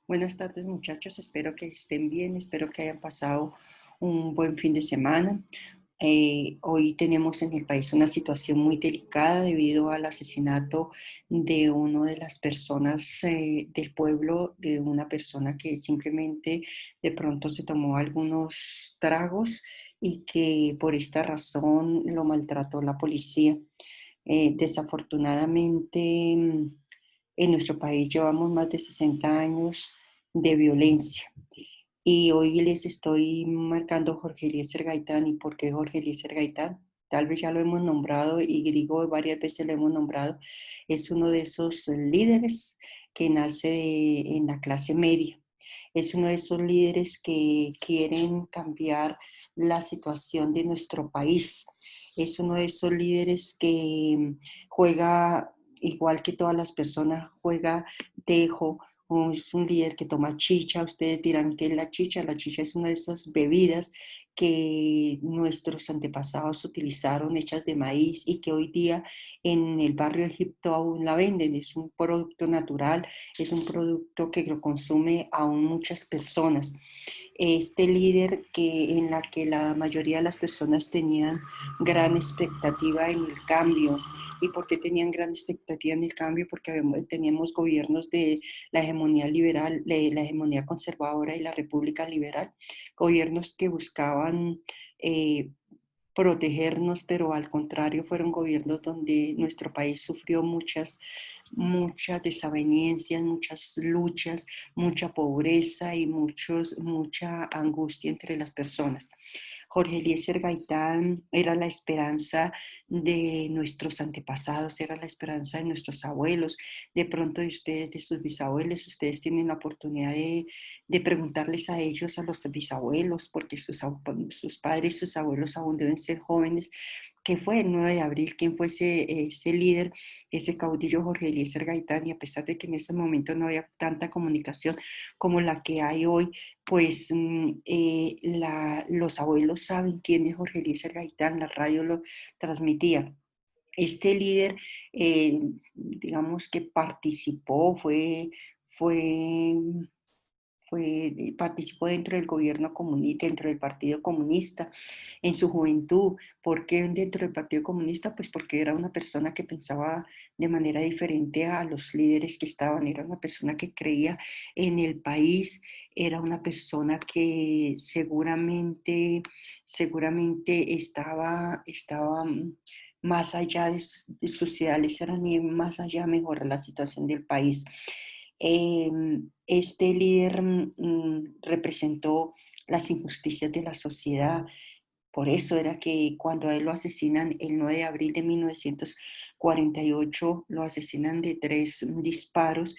Buenas tardes, muchachos. Espero que estén bien, espero que hayan pasado un buen fin de semana. Hoy tenemos en el país una situación muy delicada debido al asesinato de una de las personas del pueblo, de una persona que simplemente de pronto se tomó algunos tragos y que por esta razón lo maltrató la policía. Desafortunadamente, en nuestro país llevamos más de 60 años de violencia. Y hoy les estoy marcando Jorge Eliezer Gaitán. ¿Y por qué Jorge Eliezer Gaitán? Tal vez ya lo hemos nombrado y Grigo varias veces lo hemos nombrado. Es uno de esos líderes que nace en la clase media. Es uno de esos líderes que quieren cambiar la situación de nuestro país. Es uno de esos líderes que juega igual que todas las personas, juega tejo, o es un líder que toma chicha. Ustedes dirán que es la chicha. La chicha es una de esas bebidas que nuestros antepasados utilizaron hechas de maíz y que hoy día en el barrio Egipto aún la venden. Es un producto natural, es un producto que lo consume aún muchas personas. Este líder en la que la mayoría de las personas tenían gran expectativa en el cambio. ¿Y por qué tenían gran expectativa en el cambio? Porque teníamos gobiernos de la hegemonía liberal, de la hegemonía conservadora y la república liberal, gobiernos que buscaban eh, protegernos, pero al contrario fueron gobiernos donde nuestro país sufrió muchas desavenencias, muchas luchas, mucha pobreza y mucha angustia entre las personas. Jorge Eliezer Gaitán era la esperanza de nuestros antepasados, era la esperanza de nuestros abuelos, de pronto de ustedes, de sus bisabuelos. Ustedes tienen la oportunidad de preguntarles a ellos, a los bisabuelos, porque sus padres, sus abuelos aún deben ser jóvenes. ¿Qué fue el 9 de abril? ¿Quién fue ese líder, ese caudillo Jorge Eliezer Gaitán? Y a pesar de que en ese momento no había tanta comunicación como la que hay hoy, pues los abuelos saben quién es Jorge Eliezer Gaitán, la radio lo transmitía. Este líder, digamos que fue participó dentro del gobierno comunista, dentro del Partido Comunista en su juventud. ¿Por qué dentro del Partido Comunista? Pues porque era una persona que pensaba de manera diferente a los líderes que estaban, era una persona que creía en el país, era una persona que seguramente estaba más allá de sus ideales, eran ir más allá, mejorar la situación del país. Eh, este líder representó las injusticias de la sociedad. Por eso era que cuando a él lo asesinan el 9 de abril de 1948, lo asesinan de tres disparos.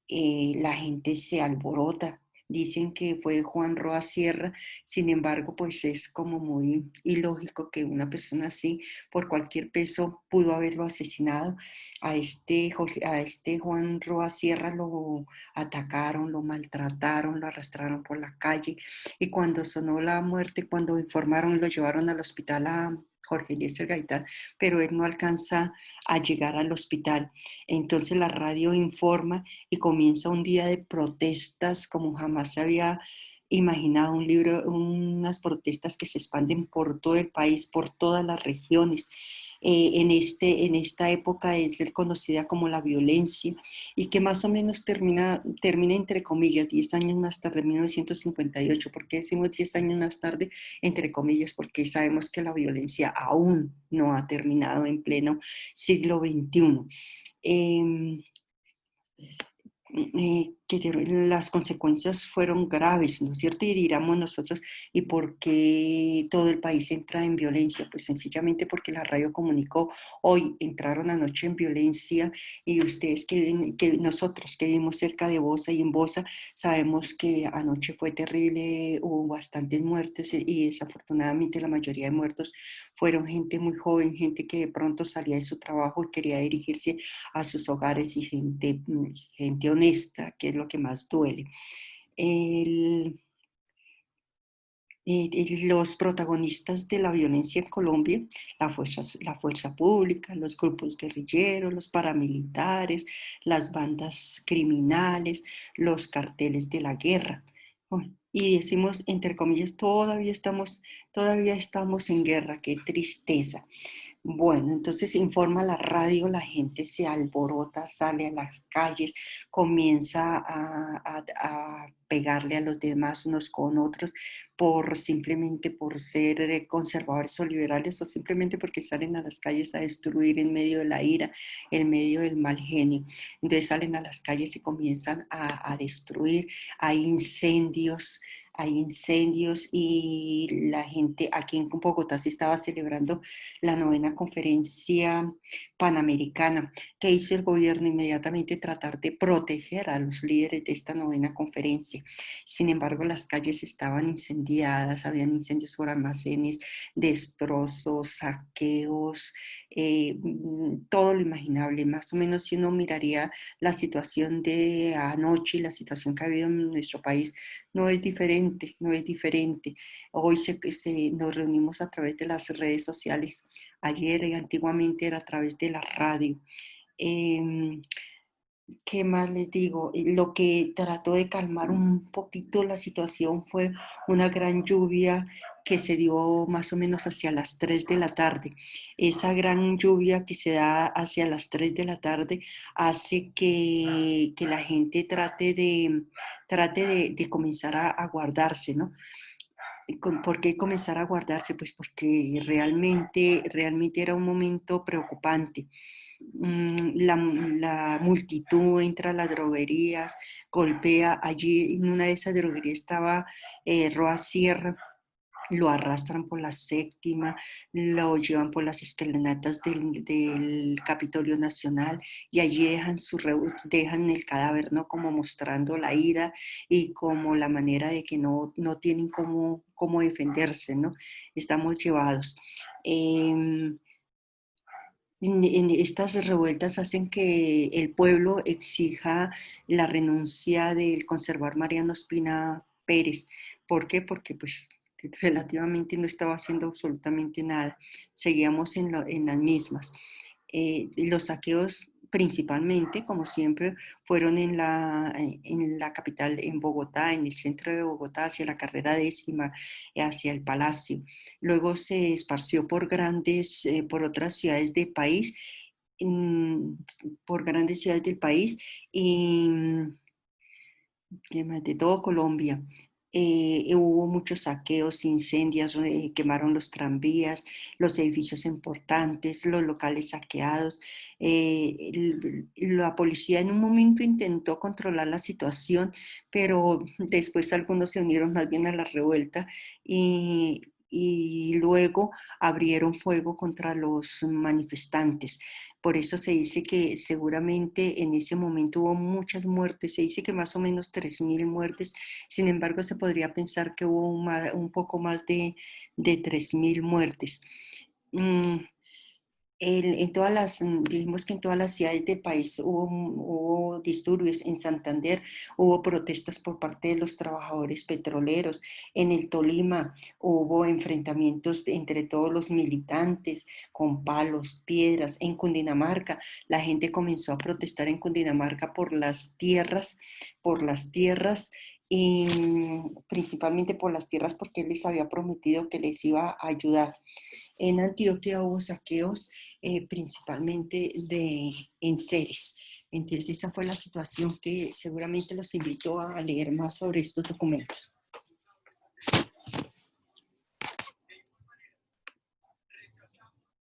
La gente se alborota. Dicen que fue Juan Roa Sierra. Sin embargo, pues es como muy ilógico que una persona así, por cualquier peso, pudo haberlo asesinado. A este Juan Roa Sierra lo atacaron, lo maltrataron, lo arrastraron por la calle, y cuando sonó la muerte, cuando informaron, lo llevaron al hospital a Jorge Eliezer Gaitán, pero él no alcanza a llegar al hospital. Entonces la radio informa y comienza un día de protestas como jamás se había imaginado. Unas protestas que se expanden por todo el país, por todas las regiones. En esta época es conocida como la violencia, y que más o menos termina entre comillas 10 años más tarde, 1958. ¿Por qué decimos 10 años más tarde, entre comillas? Porque sabemos que la violencia aún no ha terminado en pleno siglo XXI. Eh, las consecuencias fueron graves, ¿no es cierto? Y diríamos nosotros, ¿y por qué todo el país entra en violencia? Pues sencillamente porque la radio comunicó, hoy entraron anoche en violencia. Y ustedes que nosotros que vivimos cerca de Bosa y en Bosa, sabemos que anoche fue terrible, hubo bastantes muertes, y desafortunadamente la mayoría de muertos fueron gente muy joven, gente que de pronto salía de su trabajo y quería dirigirse a sus hogares, y gente honesta, que es lo que más duele. El, los protagonistas de la violencia en Colombia, la fuerza pública, los grupos guerrilleros, los paramilitares, las bandas criminales, los carteles de la guerra. Y decimos, entre comillas, todavía estamos en guerra, qué tristeza. Bueno, entonces informa la radio, la gente se alborota, sale a las calles, comienza a pegarle a los demás unos con otros simplemente por ser conservadores o liberales o simplemente porque salen a las calles a destruir en medio de la ira, en medio del mal genio. Entonces salen a las calles y comienzan a destruir, hay incendios y la gente aquí en Bogotá se estaba celebrando la novena conferencia panamericana. Que hizo el gobierno? Inmediatamente tratar de proteger a los líderes de esta novena conferencia. Sin embargo, las calles estaban incendiadas, habían incendios por almacenes, destrozos, saqueos, todo lo imaginable. Más o menos si uno miraría la situación de anoche y la situación que ha habido en nuestro país, no es diferente, no es diferente. Hoy nos reunimos a través de las redes sociales. Ayer y antiguamente era a través de la radio. Eh, ¿Qué más les digo? Lo que trató de calmar un poquito la situación fue una gran lluvia que se dio más o menos hacia las 3 de la tarde. Esa gran lluvia que se da hacia las 3 de la tarde hace que la gente trate de comenzar a guardarse, ¿no? ¿Por qué comenzar a guardarse? Pues porque realmente era un momento preocupante. La multitud entra a las droguerías, golpea. Allí en una de esas droguerías estaba Roa Sierra, lo arrastran por la séptima, lo llevan por las escalinatas del Capitolio Nacional y allí dejan el cadáver, ¿no? Como mostrando la ira y como la manera de que no tienen cómo defenderse, ¿no? Estamos llevados. Eh, en estas revueltas hacen que el pueblo exija la renuncia del conservador Mariano Espina Pérez. ¿Por qué? Porque pues relativamente no estaba haciendo absolutamente nada. Seguíamos en las mismas. Los saqueos principalmente, como siempre, fueron en la capital, en Bogotá, en el centro de Bogotá, hacia la carrera décima, hacia el Palacio. Luego se esparció por otras ciudades del país, mm, por grandes ciudades del país y de todo Colombia. Hubo muchos saqueos, incendios, quemaron los tranvías, los edificios importantes, los locales saqueados. La policía en un momento intentó controlar la situación, pero después algunos se unieron más bien a la revuelta y luego abrieron fuego contra los manifestantes. Por eso se dice que seguramente en ese momento hubo muchas muertes, se dice que más o menos 3.000 muertes, sin embargo se podría pensar que hubo un poco más de 3.000 muertes. Mm, dijimos que en todas las ciudades del país hubo disturbios. En Santander hubo protestas por parte de los trabajadores petroleros. En el Tolima hubo enfrentamientos entre todos los militantes con palos, piedras. En Cundinamarca la gente comenzó a protestar en Cundinamarca por las tierras y principalmente por las tierras porque él les había prometido que les iba a ayudar. En Antioquia hubo saqueos principalmente de enseres. Entonces esa fue la situación que seguramente los invito a leer más sobre estos documentos.